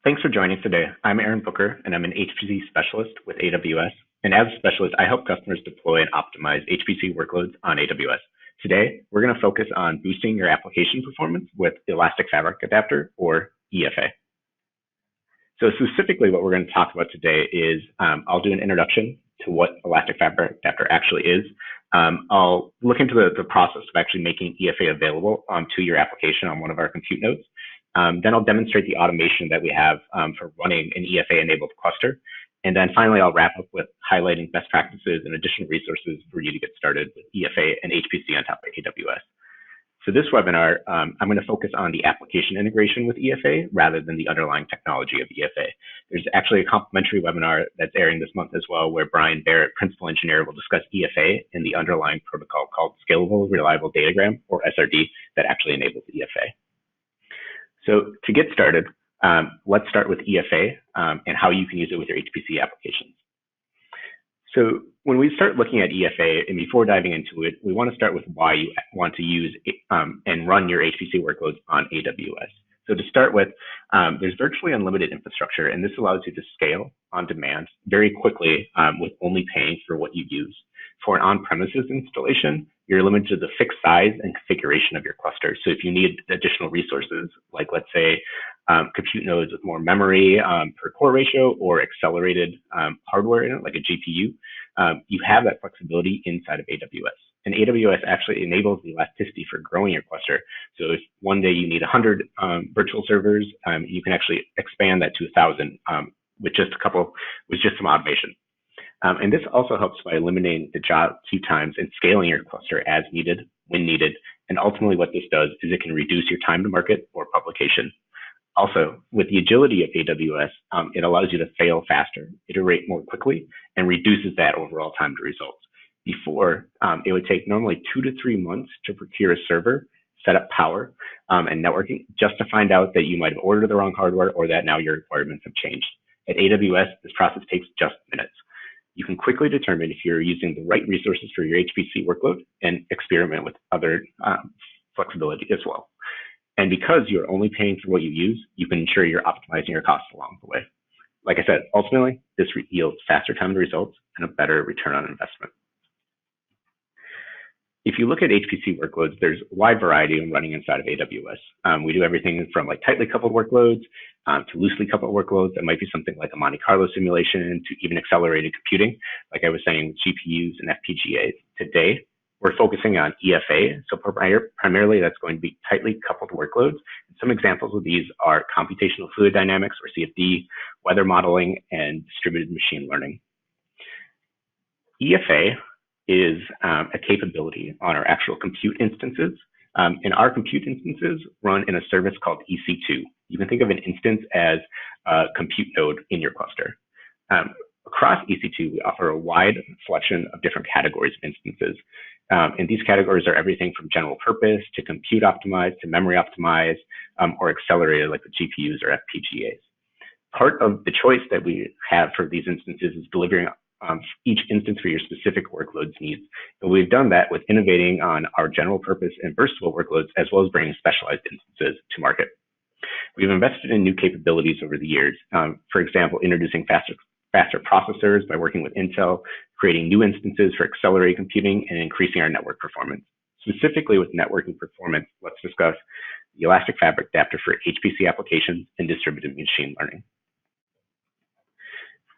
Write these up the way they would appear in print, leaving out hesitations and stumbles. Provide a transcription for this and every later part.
Thanks for joining today. I'm Aaron Booker, and I'm an HPC specialist with AWS. And as a specialist, I help customers deploy and optimize HPC workloads on AWS. Today, we're going to focus on boosting your application performance with Elastic Fabric Adapter, or EFA. So specifically, what we're going to talk about today is I'll do an introduction to what Elastic Fabric Adapter actually is. I'll look into the process of actually making EFA available to your application on one of our compute nodes. Then I'll demonstrate the automation that we have for running an EFA-enabled cluster. And then finally, I'll wrap up with highlighting best practices and additional resources for you to get started with EFA and HPC on top of AWS. For this webinar, I'm going to focus on the application integration with EFA rather than the underlying technology of EFA. There's actually a complimentary webinar that's airing this month as well, where Brian Barrett, Principal Engineer, will discuss EFA and the underlying protocol called Scalable Reliable Datagram, or SRD, that actually enables EFA. So to get started, let's start with EFA and how you can use it with your HPC applications. So when we start looking at EFA, and before diving into it, we want to start with why you want to use and run your HPC workloads on AWS. So to start with, there's virtually unlimited infrastructure, and this allows you to scale on demand very quickly with only paying for what you use. For an on-premises installation, you're limited to the fixed size and configuration of your cluster. So if you need additional resources, like let's say compute nodes with more memory per core ratio or accelerated hardware in it, like a GPU, you have that flexibility inside of AWS. And AWS actually enables the elasticity for growing your cluster. So if one day you need 100 virtual servers, you can actually expand that to 1,000 with just some automation. And this also helps by eliminating the job queue times and scaling your cluster as needed, when needed. And ultimately what this does is it can reduce your time to market or publication. Also, with the agility of AWS, it allows you to fail faster, iterate more quickly, and reduces that overall time to results. Before, it would take normally 2 to 3 months to procure a server, set up power, and networking, just to find out that you might have ordered the wrong hardware or that now your requirements have changed. At AWS, this process takes just minutes. You can quickly determine if you're using the right resources for your HPC workload and experiment with other flexibility as well. And because you're only paying for what you use, you can ensure you're optimizing your costs along the way. Like I said, ultimately, this yields faster time to results and a better return on investment. If you look at HPC workloads, there's a wide variety of running inside of AWS. We do everything from like tightly coupled workloads to loosely coupled workloads. That might be something like a Monte Carlo simulation to even accelerated computing, like I was saying, with GPUs and FPGAs. Today, we're focusing on EFA. So primarily, that's going to be tightly coupled workloads. Some examples of these are computational fluid dynamics, or CFD, weather modeling, and distributed machine learning. EFA is a capability on our actual compute instances. And our compute instances run in a service called EC2. You can think of an instance as a compute node in your cluster. Across EC2, we offer a wide selection of different categories of instances. And these categories are everything from general purpose to compute optimized to memory optimized or accelerated, like the GPUs or FPGAs. Part of the choice that we have for these instances is delivering each instance for your specific workloads needs. And we've done that with innovating on our general purpose and versatile workloads, as well as bringing specialized instances to market. We've invested in new capabilities over the years. For example, introducing faster processors by working with Intel, creating new instances for accelerated computing, and increasing our network performance. Specifically with networking performance, let's discuss the Elastic Fabric Adapter for HPC applications and distributed machine learning.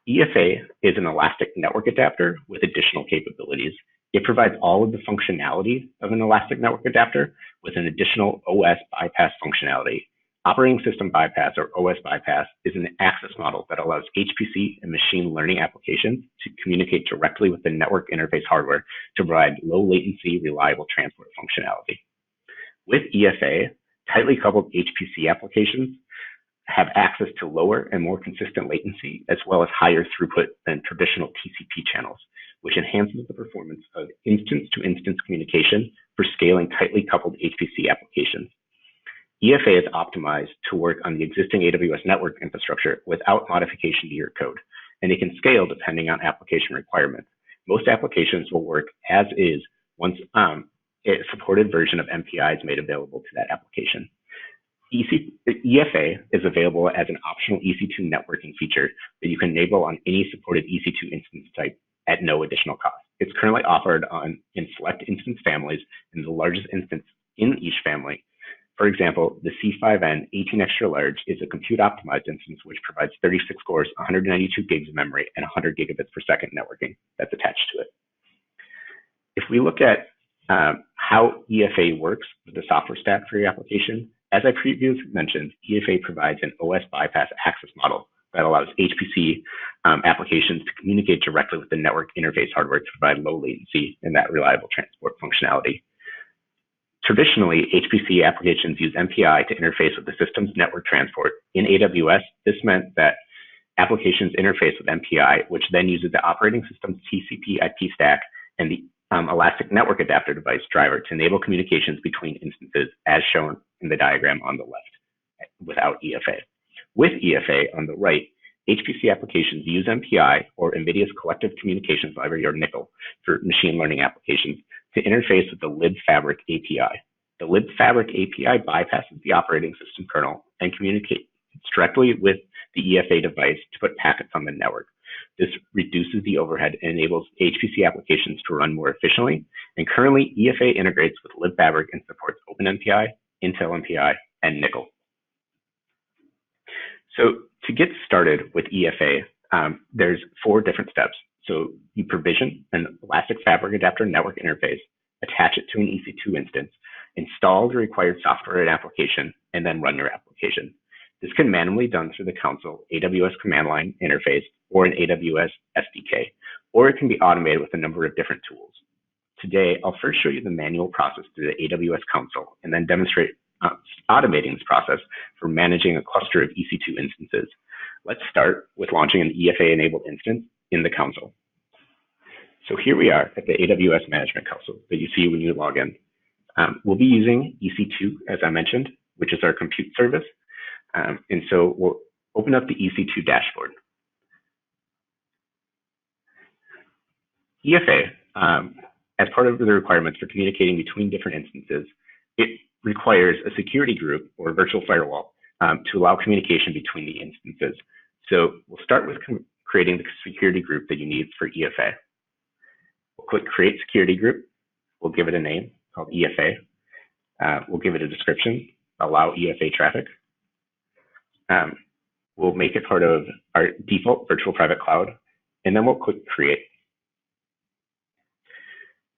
EFA is an elastic network adapter with additional capabilities. It provides all of the functionality of an elastic network adapter with an additional OS bypass functionality. Operating system bypass, or OS bypass, is an access model that allows HPC and machine learning applications to communicate directly with the network interface hardware to provide low latency, reliable transport functionality. With EFA, tightly coupled HPC applications have access to lower and more consistent latency, as well as higher throughput than traditional TCP channels, which enhances the performance of instance-to-instance communication for scaling tightly coupled HPC applications. EFA is optimized to work on the existing AWS network infrastructure without modification to your code, and it can scale depending on application requirements. Most applications will work as is once a supported version of MPI is made available to that application. EFA is available as an optional EC2 networking feature that you can enable on any supported EC2 instance type at no additional cost. It's currently offered in select instance families, and the largest instance in each family. For example, the C5N 18 extra large is a compute optimized instance which provides 36 cores, 192 gigs of memory, and 100 gigabits per second networking that's attached to it. If we look at how EFA works with the software stack for your application, as I previously mentioned, EFA provides an OS bypass access model that allows HPC applications to communicate directly with the network interface hardware to provide low latency and that reliable transport functionality. Traditionally, HPC applications use MPI to interface with the system's network transport. In AWS, this meant that applications interface with MPI, which then uses the operating system's TCP IP stack and the Elastic Network Adapter device driver to enable communications between instances, as shown in the diagram on the left, without EFA. With EFA on the right, HPC applications use MPI, or NVIDIA's Collective Communications Library, or NCCL, for machine learning applications to interface with the libfabric API. The libfabric API bypasses the operating system kernel and communicates directly with the EFA device to put packets on the network. This reduces the overhead and enables HPC applications to run more efficiently. And currently, EFA integrates with libfabric and supports OpenMPI, Intel MPI, and NCCL. So to get started with EFA, there's 4 different steps. So you provision an Elastic Fabric Adapter network interface, attach it to an EC2 instance, install the required software and application, and then run your application. This can manually be done through the console AWS command line interface or an AWS SDK, or it can be automated with a number of different tools. Today, I'll first show you the manual process through the AWS console and then demonstrate automating this process for managing a cluster of EC2 instances. Let's start with launching an EFA-enabled instance in the console. So here we are at the AWS Management Console that you see when you log in. We'll be using EC2, as I mentioned, which is our compute service. And so we'll open up the EC2 dashboard. EFA, as part of the requirements for communicating between different instances, it requires a security group or virtual firewall to allow communication between the instances. So we'll start with creating the security group that you need for EFA. We'll click Create Security Group. We'll give it a name called EFA. We'll give it a description, allow EFA traffic. We'll make it part of our default virtual private cloud, and then we'll click Create.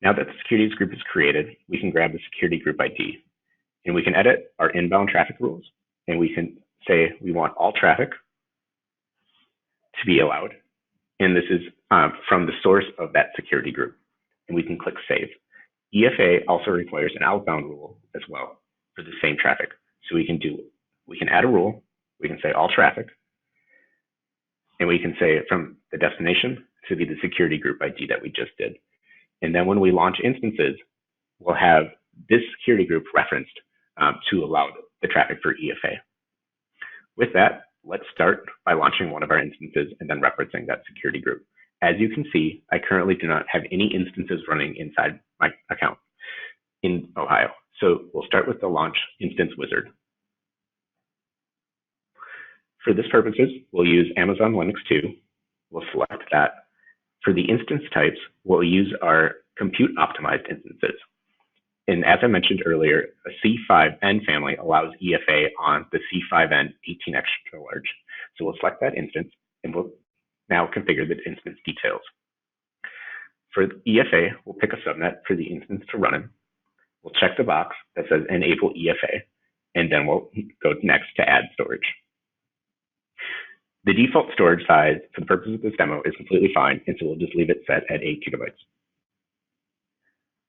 Now that the security group is created, we can grab the security group ID, and we can edit our inbound traffic rules, and we can say we want all traffic to be allowed, and this is from the source of that security group, and we can click Save. EFA also requires an outbound rule as well for the same traffic, so we can add a rule. We can say all traffic, and we can say from the destination to be the security group ID that we just did. And then when we launch instances, we'll have this security group referenced to allow the traffic for EFA. With that, let's start by launching one of our instances and then referencing that security group. As you can see, I currently do not have any instances running inside my account in Ohio. So we'll start with the launch instance wizard. For this purposes, we'll use Amazon Linux 2. We'll select that. For the instance types, we'll use our compute optimized instances. And as I mentioned earlier, a C5N family allows EFA on the C5N 18 extra large. So we'll select that instance, and we'll now configure the instance details. For EFA, we'll pick a subnet for the instance to run in. We'll check the box that says Enable EFA, and then we'll go next to add storage. The default storage size for the purpose of this demo is completely fine, and so we'll just leave it set at 8 gigabytes.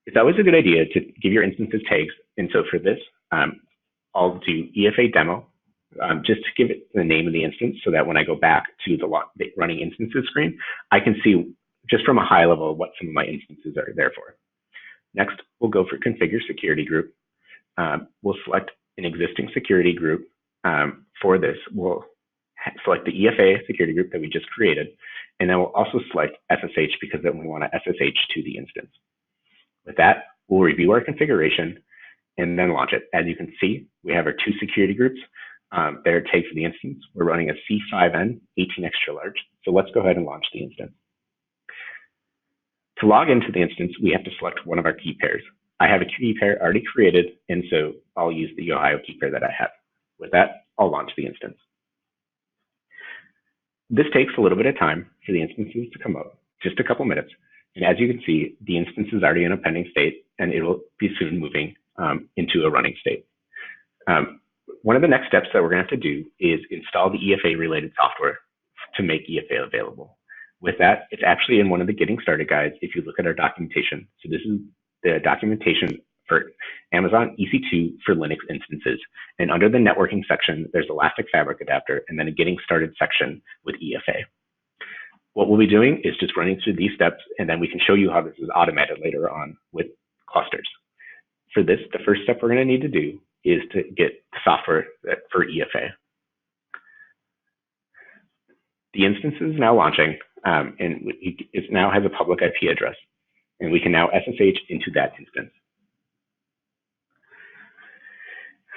It's always a good idea to give your instances tags, and so for this, I'll do EFA demo, just to give it the name of the instance so that when I go back to the running instances screen, I can see just from a high level what some of my instances are there for. Next, we'll go for Configure Security Group. We'll select an existing security group. For this, we'll select the EFA security group that we just created, and then we'll also select SSH because then we want to SSH to the instance. With that, we'll review our configuration, and then launch it. As you can see, we have our two security groups. There it takes the instance. We're running a C5N 18 extra large. So let's go ahead and launch the instance. To log into the instance, we have to select one of our key pairs. I have a key pair already created, and so I'll use the Ohio key pair that I have. With that, I'll launch the instance. This takes a little bit of time for the instances to come up, just a couple minutes. And as you can see, the instance is already in a pending state, and it will be soon moving into a running state. One of the next steps that we're going to have to do is install the EFA related software to make EFA available. With that, it's actually in one of the getting started guides if you look at our documentation. So this is the documentation for Amazon EC2 for Linux instances. And under the networking section, there's Elastic Fabric adapter and then a getting started section with EFA. What we'll be doing is just running through these steps, and then we can show you how this is automated later on with clusters. For this, the first step we're going to need to do is to get software for EFA. The instance is now launching, and it now has a public IP address, and we can now SSH into that instance.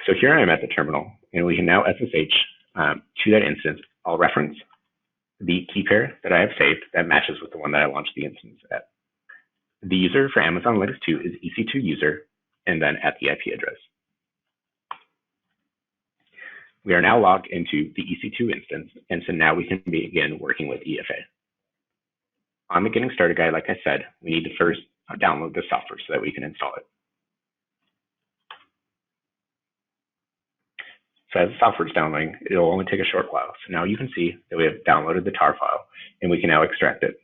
So here I am at the terminal, and we can now SSH to that instance. I'll reference the key pair that I have saved that matches with the one that I launched the instance at. The user for Amazon Linux 2 is EC2 user, and then at the IP address. We are now logged into the EC2 instance, and so now we can begin working with EFA. On the getting started guide, like I said, we need to first download the software so that we can install it. So as the software is downloading, it'll only take a short while. So now you can see that we have downloaded the tar file, and we can now extract it.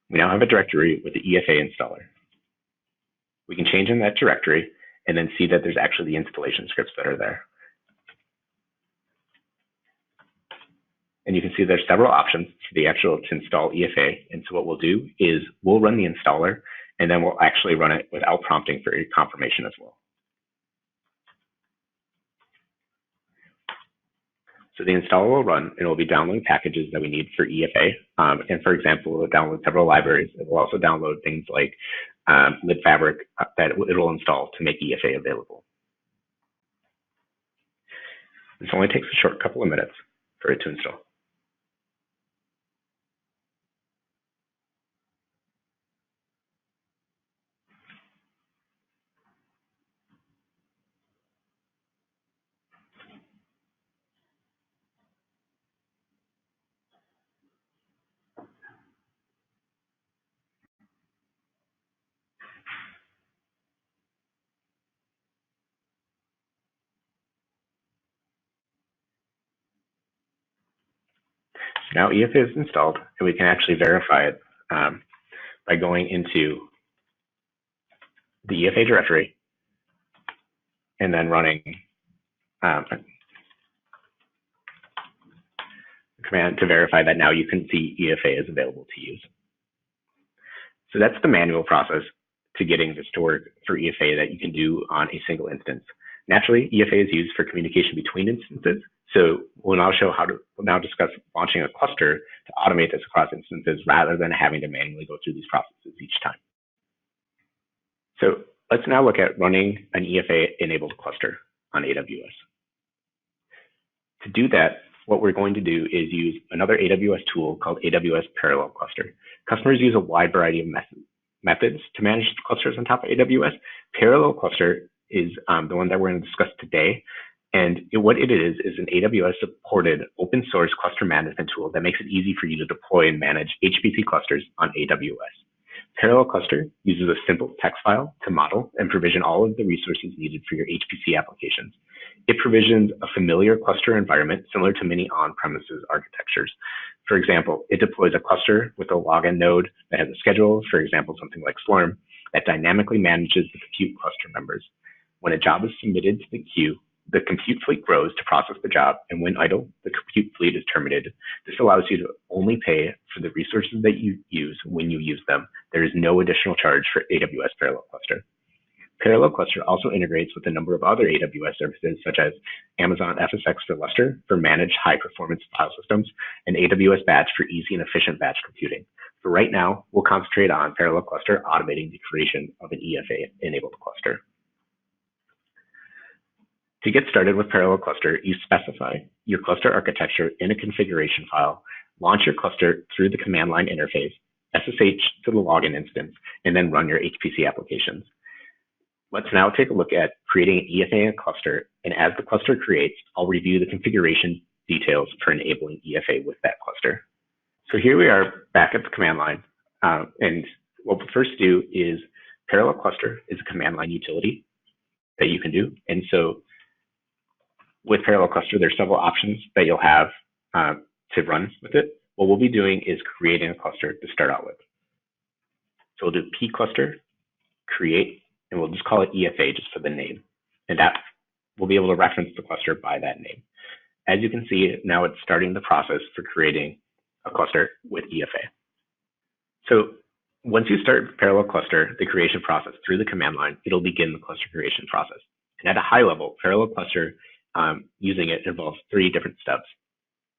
We now have a directory with the EFA installer. We can change in that directory and then see that there's actually the installation scripts that are there. And you can see there's several options for the actual to install EFA. And so what we'll do is we'll run the installer, and then we'll actually run it without prompting for a confirmation as well. So the installer will run, and it will be downloading packages that we need for EFA. And for example, it will download several libraries. It will also download things like libfabric that it will install to make EFA available. This only takes a short couple of minutes for it to install. Now EFA is installed, and we can actually verify it by going into the EFA directory and then running a command to verify that now you can see EFA is available to use. So that's the manual process to getting this to work for EFA that you can do on a single instance. Naturally, EFA is used for communication between instances. So we'll now discuss launching a cluster to automate this across instances rather than having to manually go through these processes each time. So let's now look at running an EFA-enabled cluster on AWS. To do that, what we're going to do is use another AWS tool called AWS ParallelCluster. Customers use a wide variety of methods to manage clusters on top of AWS. ParallelCluster is the one that we're going to discuss today. And what it is an AWS-supported open source cluster management tool that makes it easy for you to deploy and manage HPC clusters on AWS. ParallelCluster uses a simple text file to model and provision all of the resources needed for your HPC applications. It provisions a familiar cluster environment similar to many on-premises architectures. For example, it deploys a cluster with a login node that has a schedule, for example, something like Slurm, that dynamically manages the compute cluster members. When a job is submitted to the queue, the compute fleet grows to process the job, and when idle, the compute fleet is terminated. This allows you to only pay for the resources that you use when you use them. There is no additional charge for AWS ParallelCluster. ParallelCluster also integrates with a number of other AWS services, such as Amazon FSx for Lustre for managed high-performance file systems, and AWS Batch for easy and efficient batch computing. For right now, we'll concentrate on ParallelCluster automating the creation of an EFA-enabled cluster. To get started with ParallelCluster, you specify your cluster architecture in a configuration file, launch your cluster through the command line interface, SSH to the login instance, and then run your HPC applications. Let's now take a look at creating an EFA in a cluster, and as the cluster creates, I'll review the configuration details for enabling EFA with that cluster. So here we are back at the command line, and what we'll first do is ParallelCluster is a command line utility that you can do, and so with ParallelCluster, there's several options that you'll have to run with it. What we'll be doing is creating a cluster to start out with. So we'll do pcluster create, and we'll just call it EFA just for the name, and that we'll be able to reference the cluster by that name. As you can see, now it's starting the process for creating a cluster with EFA. So once you start ParallelCluster, the creation process through the command line, it'll begin the cluster creation process. And at a high level, ParallelCluster using it involves 3 different steps.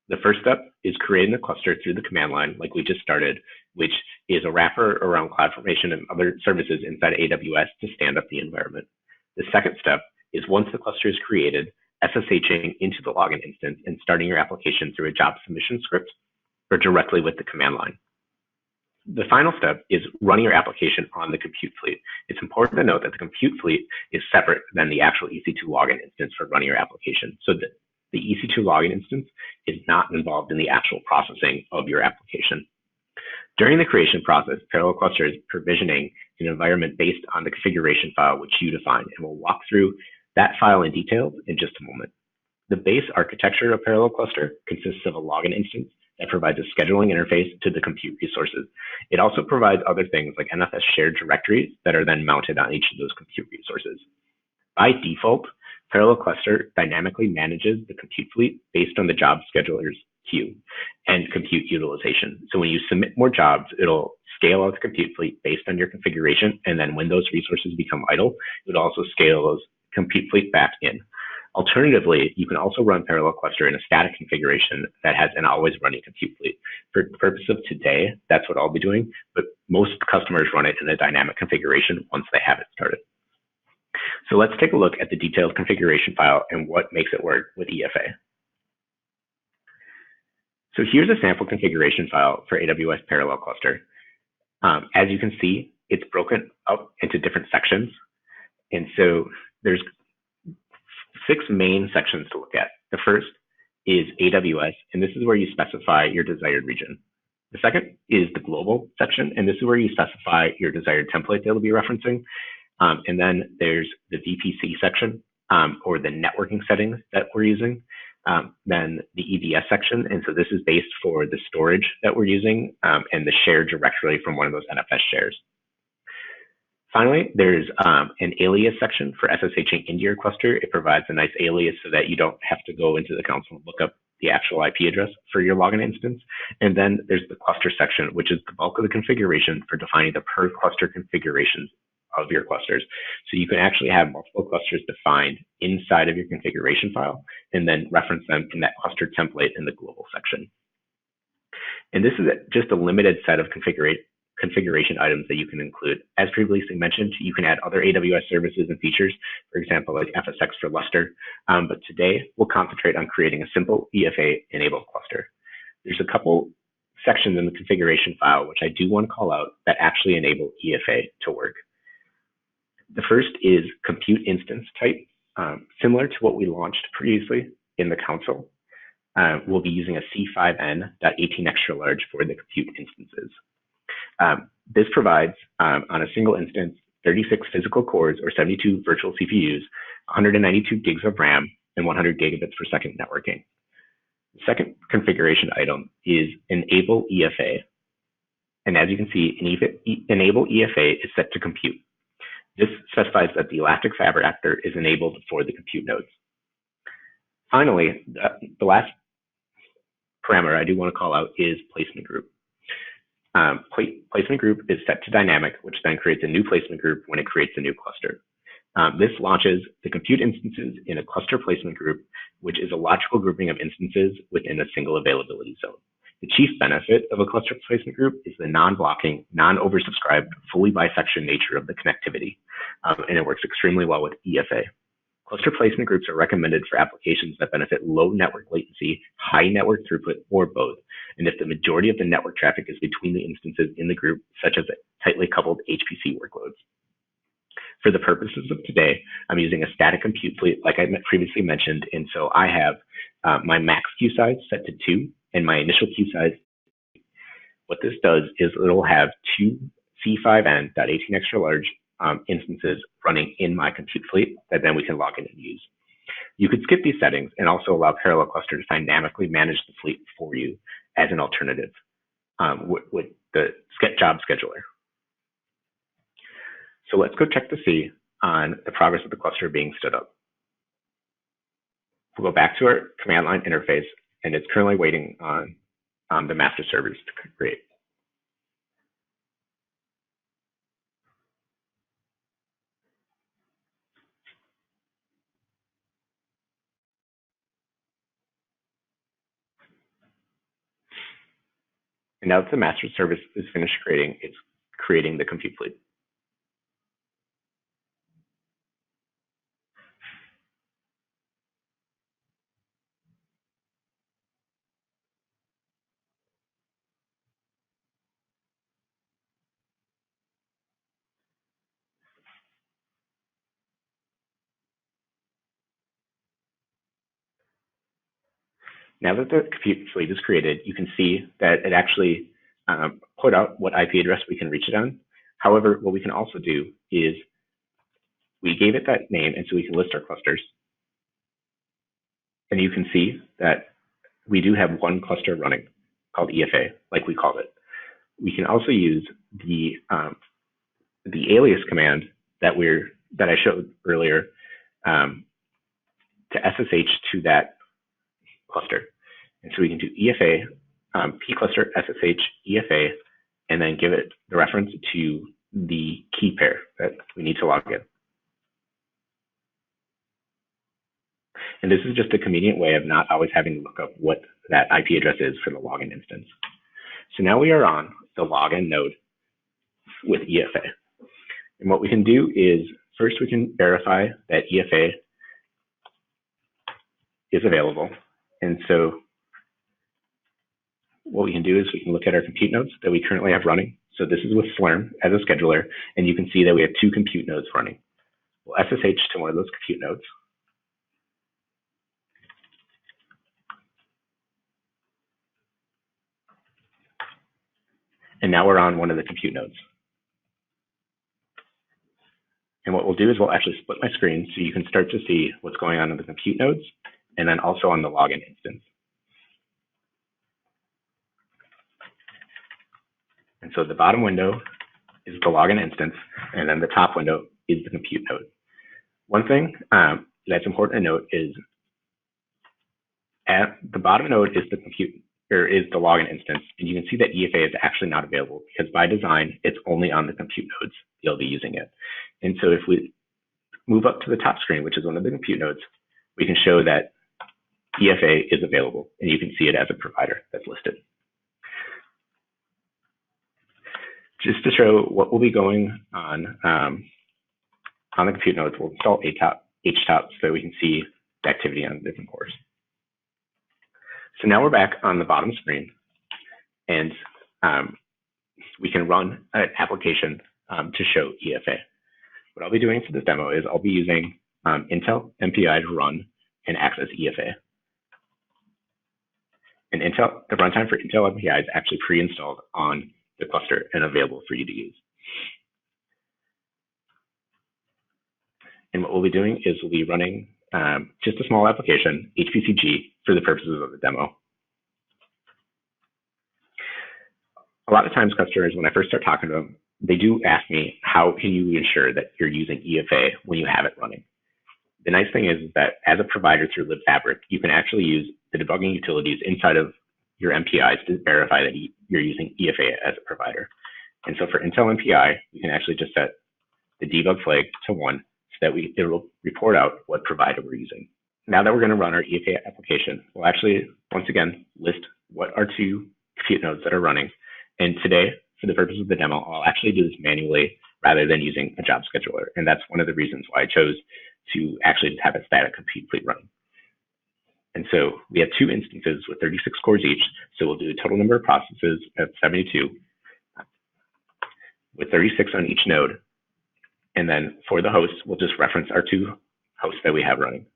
The first step is creating a cluster through the command line like we just started, which is a wrapper around CloudFormation and other services inside AWS to stand up the environment. The second step is once the cluster is created, SSHing into the login instance and starting your application through a job submission script or directly with the command line. The final step is running your application on the compute fleet. It's important to note that the compute fleet is separate than the actual EC2 login instance for running your application. So the EC2 login instance is not involved in the actual processing of your application. During the creation process, ParallelCluster is provisioning an environment based on the configuration file which you define, and we'll walk through that file in detail in just a moment. The base architecture of ParallelCluster consists of a login instance that provides a scheduling interface to the compute resources. It also provides other things like NFS shared directories that are then mounted on each of those compute resources. By default, ParallelCluster dynamically manages the compute fleet based on the job scheduler's queue and compute utilization. So when you submit more jobs, it'll scale out the compute fleet based on your configuration, and then when those resources become idle, it would also scale those compute fleet back in. Alternatively, you can also run ParallelCluster in a static configuration that has an always running compute fleet. For the purpose of today, that's what I'll be doing, but most customers run it in a dynamic configuration once they have it started. So let's take a look at the detailed configuration file and what makes it work with EFA. So here's a sample configuration file for AWS ParallelCluster. As you can see, it's broken up into different sections. And so there's 6 main sections to look at. The first is AWS, and this is where you specify your desired region. The second is the global section, and this is where you specify your desired template that will be referencing. And then there's the VPC section, or the networking settings that we're using. Then the EBS section, and so this is based for the storage that we're using and the shared directory from one of those NFS shares. Finally, there's an alias section for SSHing into your cluster. It provides a nice alias so that you don't have to go into the console and look up the actual IP address for your login instance. And then there's the cluster section, which is the bulk of the configuration for defining the per cluster configurations of your clusters. So you can actually have multiple clusters defined inside of your configuration file and then reference them in that cluster template in the global section. And this is just a limited set of configuration items that you can include. As previously mentioned, you can add other AWS services and features, for example, like FSX for Lustre. But today we'll concentrate on creating a simple EFA-enabled cluster. There's a couple sections in the configuration file, which I do want to call out, that actually enable EFA to work. The first is compute instance type. Similar to what we launched previously in the console, we'll be using a C5N.18 extra large for the compute instances. This provides, on a single instance, 36 physical cores or 72 virtual CPUs, 192 gigs of RAM, and 100 gigabits per second networking. The second configuration item is enable EFA. And as you can see, enable EFA is set to compute. This specifies that the Elastic Fabric actor is enabled for the compute nodes. Finally, the last parameter I do want to call out is placement group. Placement group is set to dynamic, which then creates a new placement group when it creates a new cluster. This launches the compute instances in a cluster placement group, which is a logical grouping of instances within a single availability zone. The chief benefit of a cluster placement group is the non-blocking, non-oversubscribed, fully bisection nature of the connectivity, and it works extremely well with EFA. Cluster placement groups are recommended for applications that benefit low network latency, high network throughput, or both, and if the majority of the network traffic is between the instances in the group, such as tightly coupled HPC workloads. For the purposes of today, I'm using a static compute fleet like I previously mentioned, and so I have my max queue size set to 2 and my initial queue size. What this does is it'll have 2 C5N.18 extra large instances running in my compute fleet that then we can log in and use. You could skip these settings and also allow ParallelCluster to dynamically manage the fleet for you as an alternative with the job scheduler. So let's go check to see on the progress of the cluster being stood up. We'll go back to our command line interface, and it's currently waiting on the master servers to create. And now that the master service is finished creating, it's creating the compute fleet. Now that the compute fleet is created, you can see that it actually put out what IP address we can reach it on. However, what we can also do is we gave it that name, and so we can list our clusters. And you can see that we do have one cluster running called EFA, like we called it. We can also use the alias command that I showed earlier to SSH to that cluster. And so we can do EFA, pcluster SSH EFA, and then give it the reference to the key pair that we need to log in. And this is just a convenient way of not always having to look up what that IP address is for the login instance. So now we are on the login node with EFA. And what we can do is, first we can verify that EFA is available. And so what we can do is we can look at our compute nodes that we currently have running. So this is with Slurm as a scheduler, and you can see that we have 2 compute nodes running. We'll SSH to one of those compute nodes. And now we're on one of the compute nodes. And what we'll do is we'll actually split my screen so you can start to see what's going on in the compute nodes and then also on the login instance. And so the bottom window is the login instance, and then the top window is the compute node. One thing that's important to note is at the bottom node is the login instance, and you can see that EFA is actually not available because by design, it's only on the compute nodes you'll be using it. And so if we move up to the top screen, which is one of the compute nodes, we can show that EFA is available, and you can see it as a provider that's listed. Just to show what will be going on the compute nodes, we'll install HTOP so we can see the activity on the different cores. So now we're back on the bottom screen, and we can run an application to show EFA. What I'll be doing for this demo is I'll be using Intel MPI to run and access EFA. And the runtime for Intel MPI is actually pre-installed on the cluster and available for you to use. And what we'll be doing is we'll be running just a small application, HPCG, for the purposes of the demo. A lot of times customers, when I first start talking to them, they do ask me, how can you ensure that you're using EFA when you have it running? The nice thing is that as a provider through libfabric, you can actually use the debugging utilities inside of your MPIs to verify that you're using EFA as a provider. And so for Intel MPI, we can actually just set the debug flag to 1 so that it will report out what provider we're using. Now that we're going to run our EFA application, we'll actually, once again, list what our 2 compute nodes that are running. And today, for the purpose of the demo, I'll actually do this manually rather than using a job scheduler. And that's one of the reasons why I chose to actually just have a static compute fleet running. And so we have two instances with 36 cores each. So we'll do a total number of processes of 72 with 36 on each node. And then for the hosts, we'll just reference our two hosts that we have running.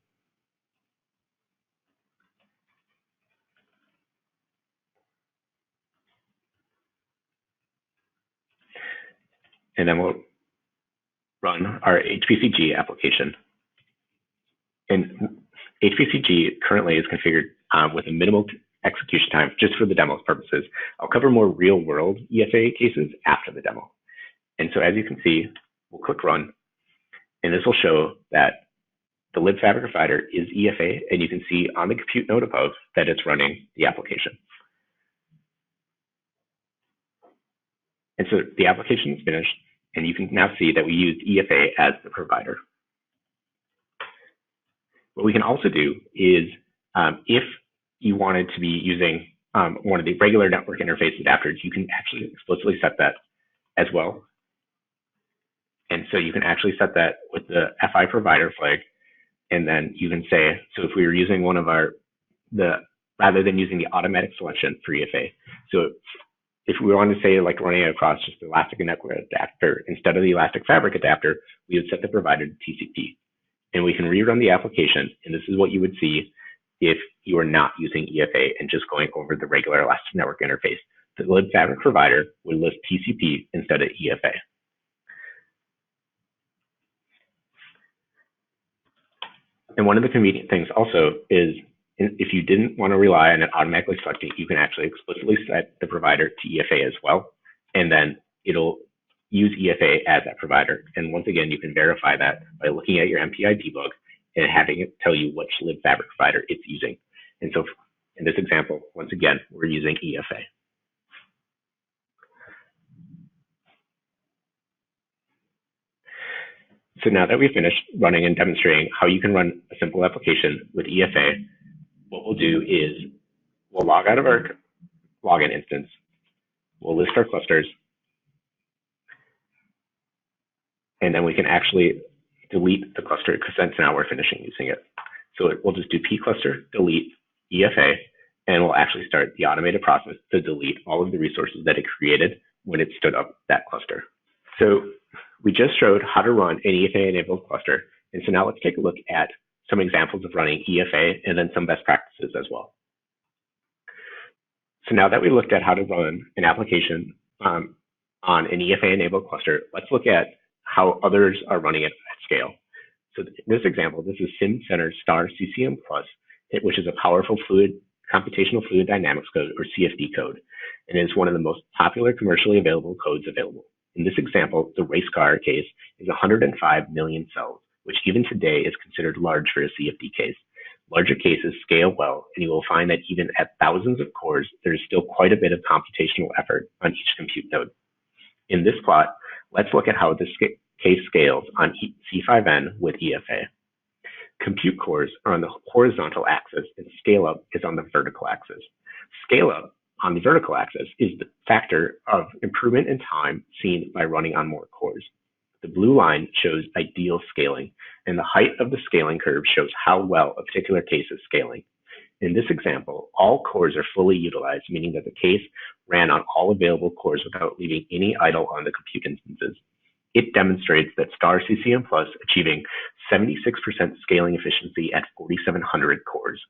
And then we'll run our HPCG application. And HPCG currently is configured with a minimal execution time just for the demo purposes. I'll cover more real world EFA cases after the demo. And so as you can see, we'll click run, and this will show that the libfabric provider is EFA, and you can see on the compute node above that it's running the application. And so the application is finished, and you can now see that we used EFA as the provider. What we can also do is, if you wanted to be using one of the regular network interface adapters, you can actually explicitly set that as well. And so you can actually set that with the FI provider flag, and then you can say, so if we were using one of our, rather than using the automatic selection for EFA, so if we wanted to say like running across just the elastic network adapter instead of the elastic fabric adapter, we would set the provider to TCP. And we can rerun the application, and this is what you would see if you are not using EFA and just going over the regular elastic network interface. The libfabric provider would list TCP instead of EFA. And one of the convenient things also is if you didn't want to rely on it automatically selecting, you can actually explicitly set the provider to EFA as well. And then it'll use EFA as that provider. And once again, you can verify that by looking at your MPI debug and having it tell you which libfabric provider it's using. And so in this example, once again, we're using EFA. So now that we've finished running and demonstrating how you can run a simple application with EFA, what we'll do is we'll log out of our login instance, we'll list our clusters, and then we can actually delete the cluster because since now we're finishing using it. So we'll just do pcluster, delete EFA, and we'll actually start the automated process to delete all of the resources that it created when it stood up that cluster. So we just showed how to run an EFA-enabled cluster, and so now let's take a look at some examples of running EFA and then some best practices as well. So now that we looked at how to run an application on an EFA-enabled cluster, let's look at how others are running it at scale. So in this example, this is Simcenter STAR-CCM+, which is a powerful computational fluid dynamics code, or CFD code, and is one of the most popular commercially available codes available. In this example, the race car case is 105 million cells, which even today is considered large for a CFD case. Larger cases scale well, and you will find that even at thousands of cores, there is still quite a bit of computational effort on each compute node. In this plot, let's look at how this case scales on C5N with EFA. Compute cores are on the horizontal axis, and scale up is on the vertical axis. Scale up on the vertical axis is the factor of improvement in time seen by running on more cores. The blue line shows ideal scaling, and the height of the scaling curve shows how well a particular case is scaling. In this example, all cores are fully utilized, meaning that the case ran on all available cores without leaving any idle on the compute instances. It demonstrates that STAR-CCM+ achieving 76% scaling efficiency at 4,700 cores.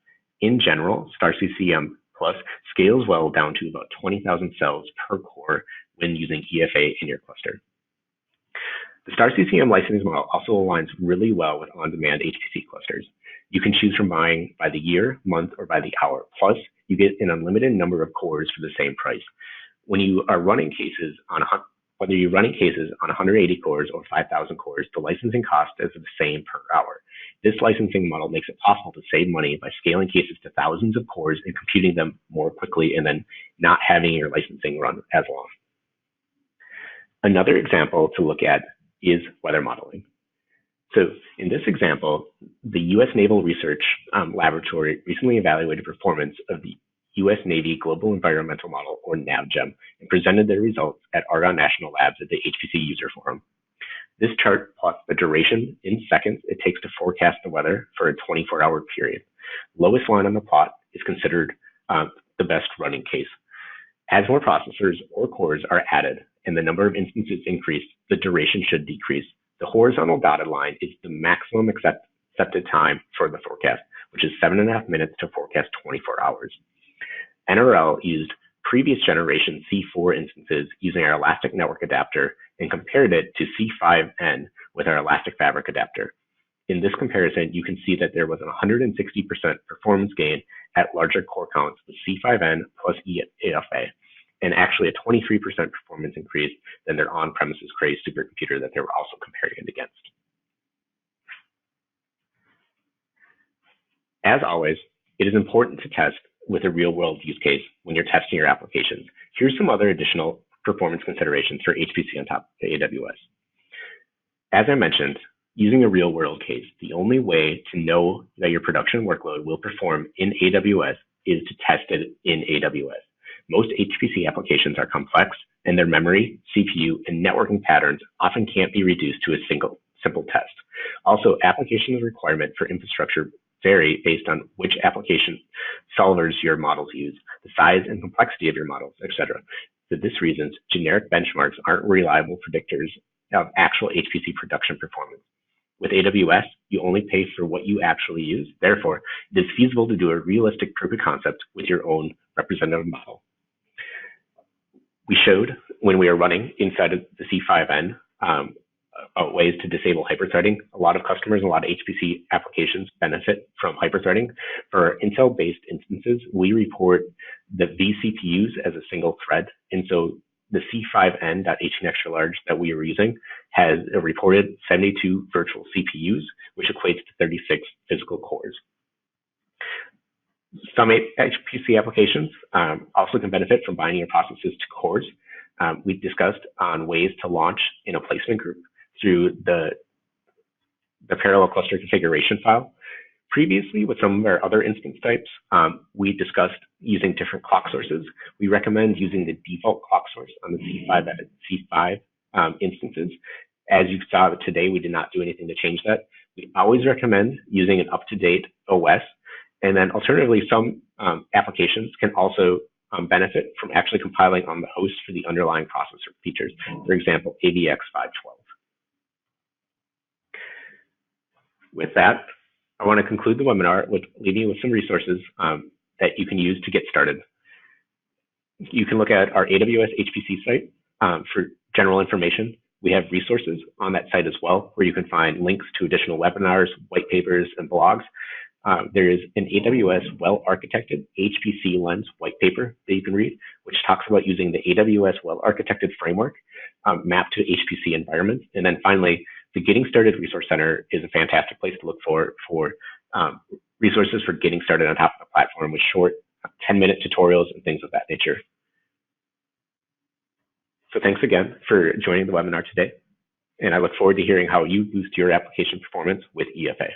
In general, STAR-CCM+ scales well down to about 20,000 cells per core when using EFA in your cluster. The STAR-CCM licensing model also aligns really well with on-demand HPC clusters. You can choose from buying by the year, month, or by the hour. Plus, you get an unlimited number of cores for the same price. When you are running cases on whether you're running cases on 180 cores or 5,000 cores, the licensing cost is the same per hour. This licensing model makes it possible to save money by scaling cases to thousands of cores and computing them more quickly, and then not having your licensing run as long. Another example to look at is weather modeling. So in this example, the U.S. Naval Research Laboratory recently evaluated performance of the U.S. Navy Global Environmental Model, or NAVGEM, and presented their results at Argonne National Labs at the HPC User Forum. This chart plots the duration in seconds it takes to forecast the weather for a 24-hour period. Lowest line on the plot is considered the best running case. As more processors or cores are added and the number of instances increase, the duration should decrease. The horizontal dotted line is the maximum accepted time for the forecast, which is 7.5 minutes to forecast 24 hours. NRL used previous generation C4 instances using our Elastic Network Adapter and compared it to C5N with our Elastic Fabric Adapter. In this comparison, you can see that there was a 160% performance gain at larger core counts with C5N plus EFA, and actually a 23% performance increase than their on-premises Cray supercomputer that they were also comparing it against. As always, it is important to test with a real-world use case when you're testing your applications. Here's some other additional performance considerations for HPC on top of AWS. As I mentioned, using a real-world case, the only way to know that your production workload will perform in AWS is to test it in AWS. Most HPC applications are complex, and their memory, CPU, and networking patterns often can't be reduced to a simple test. Also, application requirement for infrastructure vary based on which application solvers your models use, the size and complexity of your models, etc. For this reason, generic benchmarks aren't reliable predictors of actual HPC production performance. With AWS, you only pay for what you actually use. Therefore, it is feasible to do a realistic proof of concept with your own representative model. We showed when we were running inside of the C5N ways to disable hyperthreading. A lot of customers, a lot of HPC applications benefit from hyperthreading. For Intel-based instances, we report the vCPUs as a single thread. And so the C5N.18 extra large that we were using has reported 72 virtual CPUs, which equates to 36 physical cores. Some HPC applications also can benefit from binding your processes to cores. We discussed on ways to launch in a placement group through the parallel cluster configuration file. Previously, with some of our other instance types, we discussed using different clock sources. We recommend using the default clock source on the C5 instances. As you saw today, we did not do anything to change that. We always recommend using an up-to-date OS. And then alternatively, some applications can also benefit from actually compiling on the host for the underlying processor features. For example, AVX 512. With that, I want to conclude the webinar with leaving you with some resources that you can use to get started. You can look at our AWS HPC site for general information. We have resources on that site as well, where you can find links to additional webinars, white papers, and blogs. There is an AWS well-architected HPC lens white paper that you can read, which talks about using the AWS well-architected framework mapped to HPC environments. And then finally, the Getting Started Resource Center is a fantastic place to look for resources for getting started on top of the platform with short 10-minute tutorials and things of that nature. So thanks again for joining the webinar today. And I look forward to hearing how you boost your application performance with EFA.